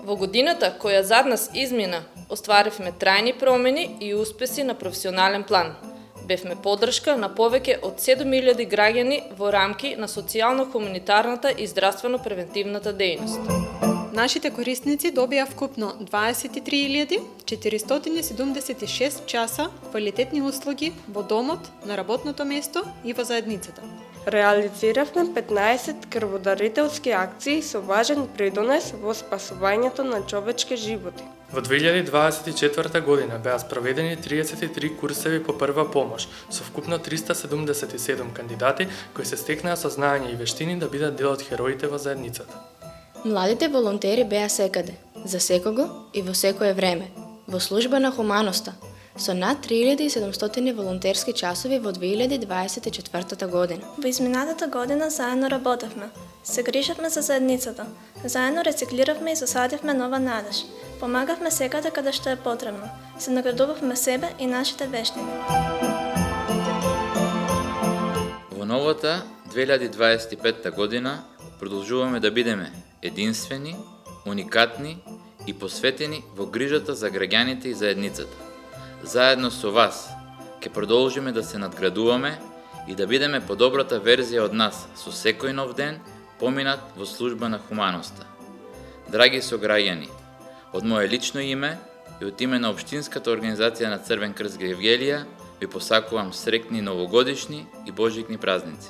Во годината која зад нас измина, остваривме трајни промени и успеси на професионален план. Бевме поддршка на повеќе од 7000 граѓани во рамки на социјално-хуманитарната и здравствено-превентивната дејност. Нашите корисници добија вкупно 23.476 часа квалитетни услуги во домот, на работното место и во заедницата. Реализиравме 15 крводарителски акции со важен придонес во спасувањето на човечки животи. Во 2024 година беа спроведени 33 курсеви по прва помош, со вкупно 377 кандидати кои се стекнаа со знаење и вештини да бидат дел од хероите во заедницата. Младите волонтери беа секаде, за секого и во секое време, во служба на хуманоста, со над 3700 волонтерски часови во 2024 година. Во изминатата година заедно работевме, се грижевме за заедницата, заедно рециклиравме и засадивме нова надеж, помагавме секаде каде што е потребно, се наградувавме себе и нашите вештини. Во новата 2025 година продолжуваме да бидеме единствени, уникатни и посветени во грижата за граѓаните и заедницата. Заедно со вас ќе продолжиме да се надградуваме и да бидеме подобрата верзија од нас со секој нов ден поминат во служба на хуманоста. Драги сограѓани, од мое лично име и од име на Општинската организација на Црвен крст Гевгелија ви посакувам среќни новогодишни и божикни празници.